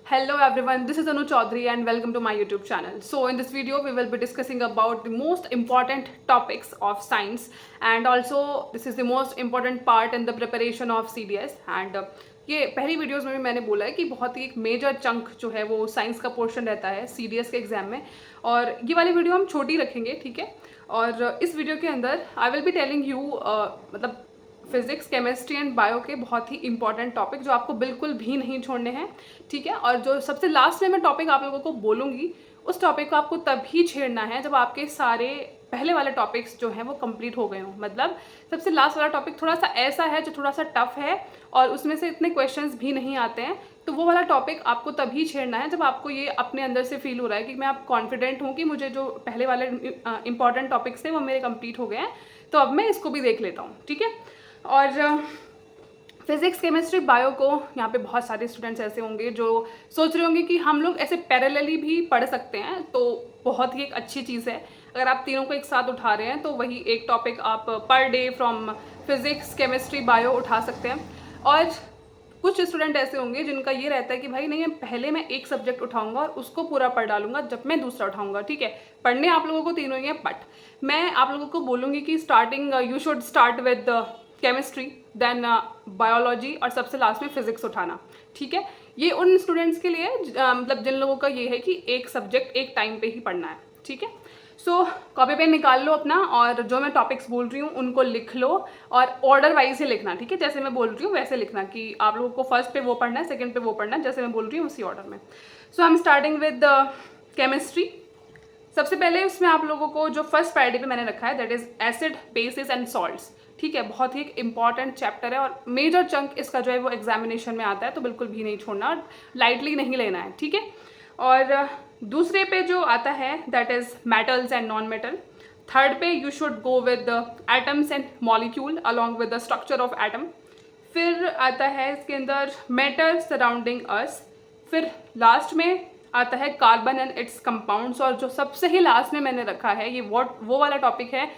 Hello everyone, this is Anu Chaudhary and welcome to my YouTube channel. So in this video we will be discussing about the most important topics of science, and also this is the most important part in the preparation of CDS. And ये पहली videos में भी मैंने बोला है कि बहुत ही एक मेजर चंक जो है वो साइंस का पोर्शन रहता है CDS के एग्जाम में, और ये वाली वीडियो हम छोटी रखेंगे, ठीक है। और इस वीडियो के अंदर I will be telling you मतलब फिजिक्स, केमिस्ट्री एंड बायो के बहुत ही इंपॉर्टेंट टॉपिक जो आपको बिल्कुल भी नहीं छोड़ने हैं, ठीक है। और जो सबसे लास्ट में मैं टॉपिक आप लोगों को बोलूँगी उस टॉपिक को आपको तभी छेड़ना है जब आपके सारे पहले वाले टॉपिक्स जो हैं वो कंप्लीट हो गए हों। मतलब सबसे लास्ट वाला टॉपिक थोड़ा सा ऐसा है जो थोड़ा सा टफ है और उसमें से इतने क्वेश्चंस भी नहीं आते हैं, तो वो वाला टॉपिक आपको तभी छेड़ना है जब आपको ये अपने अंदर से फील हो रहा है कि मैं आप कॉन्फिडेंट हूँ कि मुझे जो पहले वाले इंपॉर्टेंट टॉपिक्स थे वो मेरे कंप्लीट हो गए हैं, तो अब मैं इसको भी देख लेता हूँ, ठीक है। और फिज़िक्स, केमिस्ट्री, बायो को यहाँ पे बहुत सारे स्टूडेंट्स ऐसे होंगे जो सोच रहे होंगे कि हम लोग ऐसे पैरेलली भी पढ़ सकते हैं, तो बहुत ही एक अच्छी चीज़ है अगर आप तीनों को एक साथ उठा रहे हैं, तो वही एक टॉपिक आप per day from physics, chemistry, bio उठा सकते हैं। और कुछ स्टूडेंट ऐसे होंगे जिनका ये रहता है कि भाई नहीं, पहले मैं एक सब्जेक्ट उठाऊंगा और उसको पूरा पढ़ डालूंगा, जब मैं दूसरा उठाऊंगा, ठीक है। पढ़ने आप लोगों को तीनों ही हैं, बट मैं आप लोगों को बोलूँगी कि starting you should start with chemistry, then biology और सबसे लास्ट में फिजिक्स उठाना, ठीक है। ये उन स्टूडेंट्स के लिए मतलब जिन लोगों का ये है कि एक सब्जेक्ट एक टाइम पे ही पढ़ना है, ठीक है। सो कॉपी पेन निकाल लो अपना और जो मैं टॉपिक्स बोल रही हूँ उनको लिख लो, और ऑर्डर वाइज ही लिखना, ठीक है। जैसे मैं बोल रही हूँ वैसे लिखना कि आप लोगों को फर्स्ट पे वो पढ़ना है, सेकंड पे वो पढ़ना है, जैसे मैं बोल रही हूँ उसी ऑर्डर में। So I am starting with chemistry. सबसे पहले उसमें आप लोगों को जो फर्स्ट प्रायोरिटी पे मैंने रखा है that is acid, basis and salts, ठीक है। बहुत ही एक इंपॉर्टेंट चैप्टर है और मेजर चंक इसका जो है वो एग्जामिनेशन में आता है, तो बिल्कुल भी नहीं छोड़ना और लाइटली नहीं लेना है, ठीक है। और दूसरे पे जो आता है that is metals and non metal. Third पे you should go with atoms and molecule along with the structure of atom. फिर आता है इसके अंदर मैटर सराउंडिंग अस। फिर लास्ट में आता है कार्बन एंड इट्स कंपाउंड्स, और जो सबसे ही लास्ट में मैंने रखा है ये वो वाला टॉपिक है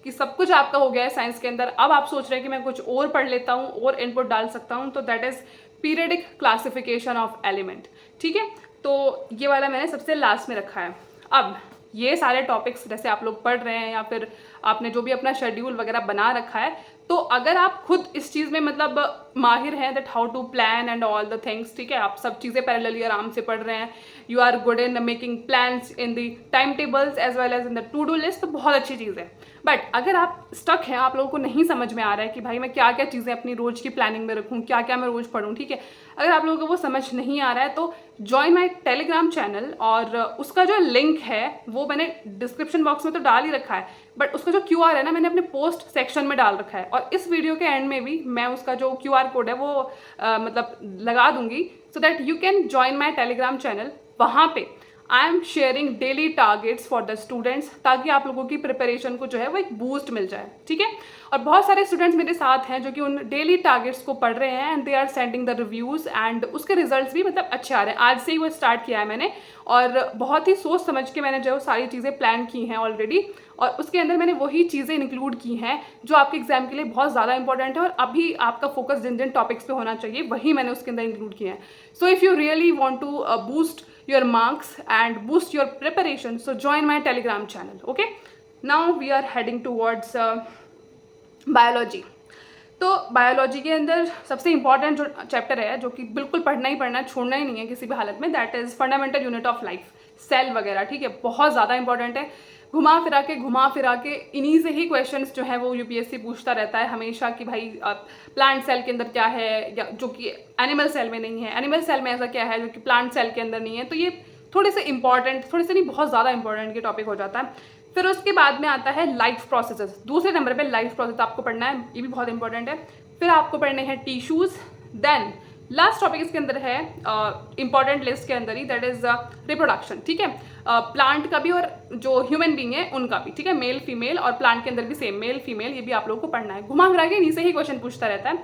कि सब कुछ आपका हो गया है साइंस के अंदर, अब आप सोच रहे हैं कि मैं कुछ और पढ़ लेता हूँ और इनपुट डाल सकता हूँ, तो that is periodic classification of element, ठीक है। तो ये वाला मैंने सबसे लास्ट में रखा है। अब ये सारे टॉपिक्स जैसे आप लोग पढ़ रहे हैं या फिर आपने जो भी अपना शेड्यूल वगैरह बना रखा है, तो अगर आप खुद इस चीज़ में मतलब माहिर हैं that how to plan and all the things, ठीक है, आप सब चीज़ें पैरेलली आराम से पढ़ रहे हैं, you are good in making plans in the time tables as well as in the to do list, तो बहुत अच्छी चीज़ है। बट अगर आप स्टक हैं, आप लोगों को नहीं समझ में आ रहा है कि भाई मैं क्या क्या चीज़ें अपनी रोज़ की प्लानिंग में रखूँ, क्या क्या मैं रोज़ पढ़ूँ, ठीक है, अगर आप लोगों को वो समझ नहीं आ रहा है तो ज्वाइन माई टेलीग्राम चैनल, और उसका जो लिंक है वो मैंने डिस्क्रिप्शन बॉक्स में तो डाल ही रखा है, बट उसका जो QR है ना मैंने अपने पोस्ट सेक्शन में डाल रखा है, और इस वीडियो के एंड में भी मैं उसका जो QR कोड है वो मतलब लगा दूंगी, so that you can join my Telegram channel. वहाँ पे I am sharing daily targets for the students, ताकि आप लोगों की प्रिपरेशन को जो है वो एक बूस्ट मिल जाए, ठीक है। और बहुत सारे स्टूडेंट्स मेरे साथ हैं जो कि उन डेली टारगेट्स को पढ़ रहे हैं and they are sending the reviews, and उसके रिजल्ट्स भी मतलब अच्छे आ रहे हैं। आज से ही वो स्टार्ट किया है मैंने, और बहुत ही सोच समझ के मैंने जो है सारी चीज़ें प्लान की हैं ऑलरेडी, और उसके अंदर मैंने वही चीज़ें इंक्लूड की हैं जो आपके एग्जाम के लिए बहुत ज़्यादा इंपॉर्टेंट है, और अभी आपका फोकस जिन जिन टॉपिक्स पे होना चाहिए वही मैंने उसके अंदर इंक्लूड किए हैं। So if you really want to boost your marks and boost your preparation, so join my telegram channel, okay। now we are heading towards biology। तो बायोलॉजी के अंदर सबसे इंपॉर्टेंट जो चैप्टर है जो कि बिल्कुल पढ़ना ही पढ़ना है, छोड़ना ही नहीं है किसी भी हालत में, that is fundamental unit of life, cell वगैरह, ठीक है। बहुत ज़्यादा इंपॉर्टेंट है, घुमा फिरा के इन्हीं से ही क्वेश्चंस जो है वो UPSC पूछता रहता है हमेशा कि भाई प्लांट सेल के अंदर क्या है, या जो कि एनिमल सेल में नहीं है, एनिमल सेल में ऐसा क्या है जो कि प्लांट सेल के अंदर नहीं है, तो ये थोड़े से इंपॉर्टेंट, थोड़े से नहीं बहुत ज़्यादा इंपॉर्टेंट के टॉपिक हो जाता है। फिर उसके बाद में आता है लाइफ प्रोसेसेस, दूसरे नंबर पे लाइफ प्रोसेस आपको पढ़ना है, ये भी बहुत इंपॉर्टेंट है। फिर आपको पढ़ने हैं टिश्यूज़, देन लास्ट टॉपिक इसके अंदर है इंपॉर्टेंट लिस्ट के अंदर ही, दैट इज़ रिप्रोडक्शन, ठीक है। प्लांट का भी और जो ह्यूमन बीइंग है उनका भी, ठीक है, मेल फीमेल, और प्लांट के अंदर भी सेम मेल फीमेल, ये भी आप लोगों को पढ़ना है। घुमा फिरा के इन्हीं से ही क्वेश्चन पूछता रहता है।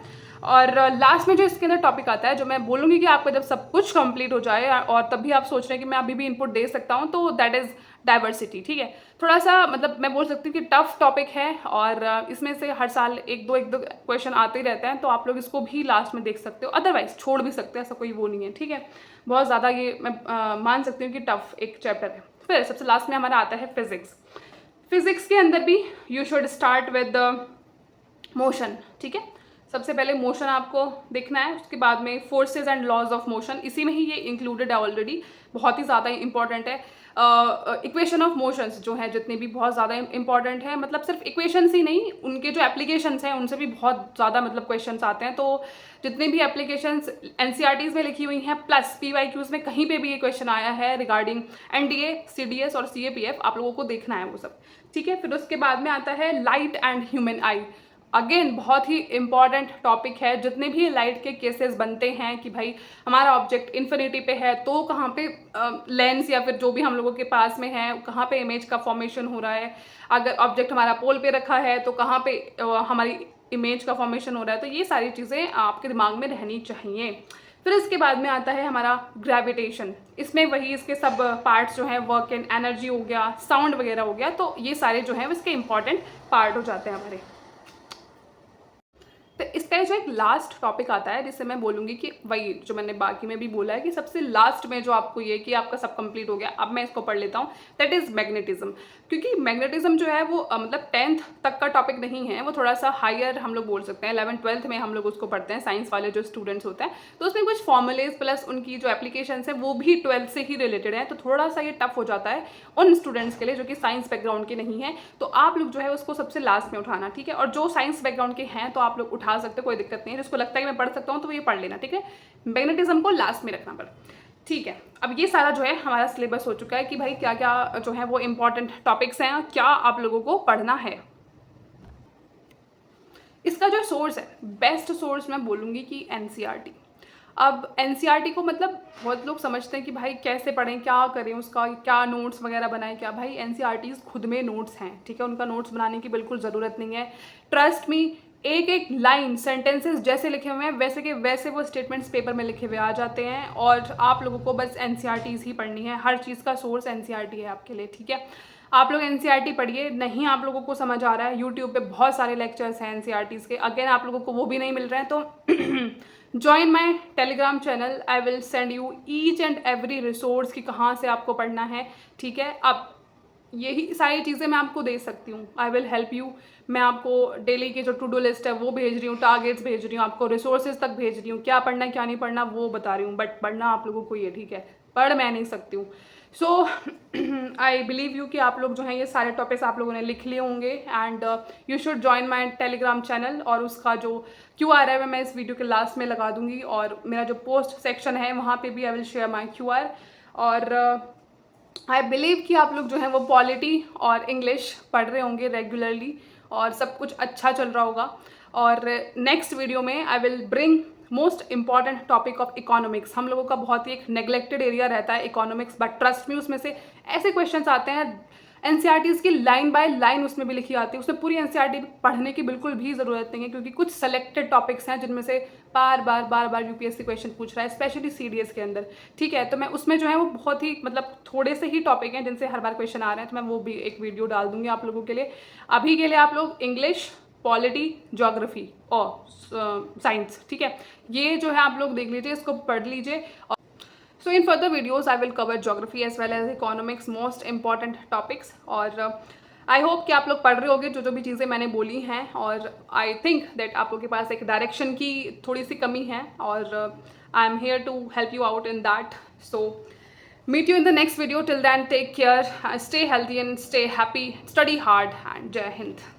और लास्ट में जो इसके अंदर टॉपिक आता है, जो मैं बोलूँगी कि आपका जब सब कुछ कंप्लीट हो जाए और तब भी आप सोच रहे हैं कि मैं अभी भी इनपुट दे सकता हूँ, तो दैट इज़ डाइवर्सिटी। ठीक है, थोड़ा सा मतलब मैं बोल सकती हूँ कि टफ टॉपिक है और इसमें से हर साल एक दो क्वेश्चन आते ही रहते हैं, तो आप लोग इसको भी लास्ट में देख सकते हो, अदरवाइज छोड़ भी सकते हैं, ऐसा कोई वो नहीं है। ठीक है, बहुत ज़्यादा ये मैं मान सकती हूँ कि टफ एक चैप्टर है। फिर सबसे लास्ट में हमारा आता है फिजिक्स। फिजिक्स के अंदर भी you should start with motion. ठीक है, सबसे पहले मोशन आपको देखना है, उसके बाद में forces and laws of motion, इसी में ही ये इंक्लूडेड है ऑलरेडी, बहुत ही ज़्यादा इंपॉर्टेंट है। इक्वेशन ऑफ मोशंस जो है जितने भी बहुत ज़्यादा इंपॉर्टेंट है, मतलब सिर्फ इक्वेशंस ही नहीं, उनके जो एप्लीकेशंस हैं उनसे भी बहुत ज़्यादा मतलब क्वेश्चंस आते हैं। तो जितने भी एप्लीकेशंस एनसीईआरटीज़ में लिखी हुई हैं प्लस पीवाईक्यूज में कहीं पे भी ये क्वेश्चन आया है रिगार्डिंग एनडीए, सीडीएस और सीएपीएफ, आप लोगों को देखना है वो सब। ठीक है, फिर उसके बाद में आता है light and human I. Again बहुत ही इंपॉर्टेंट टॉपिक है, जितने भी लाइट के केसेस बनते हैं कि भाई हमारा ऑब्जेक्ट इन्फिनिटी पे है तो कहाँ पे लेंस या फिर जो भी हम लोगों के पास में है कहाँ पे इमेज का फॉर्मेशन हो रहा है, अगर ऑब्जेक्ट हमारा पोल पे रखा है तो कहाँ पे हमारी इमेज का फॉर्मेशन हो रहा है, तो ये सारी चीज़ें आपके दिमाग में रहनी चाहिए। फिर इसके बाद में आता है हमारा ग्रेविटेशन, इसमें वही इसके सब पार्ट्स जो हैं, वर्क एंड एनर्जी हो गया, साउंड वगैरह हो गया, तो ये सारे जो हैं इसके इंपॉर्टेंट पार्ट हो जाते हैं हमारे। तो इसका जो एक लास्ट टॉपिक आता है जिससे मैं बोलूँगी कि वही जो मैंने बाकी में भी बोला है कि सबसे लास्ट में जो आपको ये कि आपका सब कंप्लीट हो गया, अब मैं इसको पढ़ लेता हूँ, दैट इज़ मैग्नेटिज्म। क्योंकि मैग्नेटिज्म जो है वो मतलब 10th तक का टॉपिक नहीं है, वो थोड़ा सा हायर हम लोग बोल सकते हैं, 11th-12th में हम लोग उसको पढ़ते हैं, साइंस वाले जो स्टूडेंट्स होते हैं, तो उसमें कुछ फॉर्मुलेज प्लस उनकी जो एप्लीकेशंस है वो भी 12th से ही रिलेटेड है, तो थोड़ा सा ये टफ हो जाता है उन स्टूडेंट्स के लिए जो कि साइंस बैकग्राउंड के नहीं है। तो आप लोग जो है उसको सबसे लास्ट में उठाना। ठीक है, और जो साइंस बैकग्राउंड के हैं तो आप लोग उठा सकते हो, कोई दिक्कत नहीं है, जिसको लगता है कि मैं पढ़ सकता हूँ तो ये पढ़ लेना। ठीक है, मैग्नेटिज्म को लास्ट में रखना पर। ठीक है, अब ये सारा जो है हमारा सिलेबस हो चुका है कि भाई क्या क्या जो है वो इंपॉर्टेंट टॉपिक्स हैं, क्या आप लोगों को पढ़ना है। इसका जो सोर्स है, बेस्ट सोर्स मैं बोलूँगी कि एनसीईआरटी। अब एनसीईआरटी को मतलब बहुत लोग समझते हैं कि भाई कैसे पढ़ें, क्या करें, उसका क्या नोट्स वगैरह बनाएं, क्या भाई एनसीईआरटी खुद में नोट्स हैं। ठीक है, उनका नोट्स बनाने की बिल्कुल ज़रूरत नहीं है, ट्रस्ट मी। एक एक लाइन सेंटेंसेस जैसे लिखे हुए हैं वैसे के वैसे वो स्टेटमेंट्स पेपर में लिखे हुए आ जाते हैं, और आप लोगों को बस एनसीईआरटीज़ ही पढ़नी है, हर चीज़ का सोर्स एनसीईआरटी है आपके लिए। ठीक है, आप लोग एनसीईआरटी पढ़िए, नहीं आप लोगों को समझ आ रहा है, यूट्यूब पे बहुत सारे लेक्चर्स हैं एनसीईआरटीज़ के, अगेन आप लोगों को वो भी नहीं मिल रहे हैं तो join my Telegram channel, I will send you each and every resource कि कहाँ से आपको पढ़ना है। ठीक है, अब यही सारी चीज़ें मैं आपको दे सकती हूँ, आई विल हेल्प यू। मैं आपको डेली की जो टू डू लिस्ट है वो भेज रही हूँ, टारगेट्स भेज रही हूँ, आपको रिसोर्सेज तक भेज रही हूँ, क्या पढ़ना है क्या नहीं पढ़ना वो बता रही हूँ, बट पढ़ना आप लोगों को ये। ठीक है, पढ़ मैं नहीं सकती हूँ। सो आई बिलीव यू कि आप लोग जो हैं ये सारे टॉपिक्स आप लोगों ने लिख लिए होंगे, and you should join my Telegram channel, और उसका जो QR है मैं इस वीडियो के लास्ट में लगा दूंगी, और मेरा जो पोस्ट सेक्शन है वहाँ पे भी I will share my QR। और आई बिलीव कि आप लोग जो हैं वो पॉलिटी और इंग्लिश पढ़ रहे होंगे रेगुलरली, और सब कुछ अच्छा चल रहा होगा। और नेक्स्ट वीडियो में I will bring most important topic of economics. हम लोगों का बहुत ही एक नेग्लेक्टेड एरिया रहता है इकोनॉमिक्स, बट ट्रस्ट मी उसमें से ऐसे क्वेश्चंस आते हैं एनसीईआरटीज़ की लाइन बाय लाइन उसमें भी लिखी आती है, उसमें पूरी एनसीईआरटी पढ़ने की बिल्कुल भी ज़रूरत नहीं है, क्योंकि कुछ सेलेक्टेड टॉपिक्स हैं जिनमें से बार बार यूपीएससी क्वेश्चन पूछ रहा है, स्पेशली सीडीएस के अंदर। ठीक है, तो मैं उसमें जो है वो बहुत ही मतलब थोड़े से ही टॉपिक हैं जिनसे हर बार क्वेश्चन आ रहे हैं, तो मैं वो भी एक वीडियो डाल दूंगी आप लोगों के लिए। अभी के लिए आप लोग इंग्लिश, पॉलिटी, ज्योग्राफी और साइंस, ठीक है, ये जो है आप लोग देख लीजिए, इसको पढ़ लीजिए। So in further videos I will cover geography as well as economics, most important topics, और आई होप कि आप लोग पढ़ रहे होगे जो जो भी चीज़ें मैंने बोली हैं, और आई थिंक दैट आप लोग के पास एक डायरेक्शन की थोड़ी सी कमी है, और I am here to help you out in that. So meet you in the next video. Till then, take care, stay healthy and stay happy, study hard, and Jai Hind.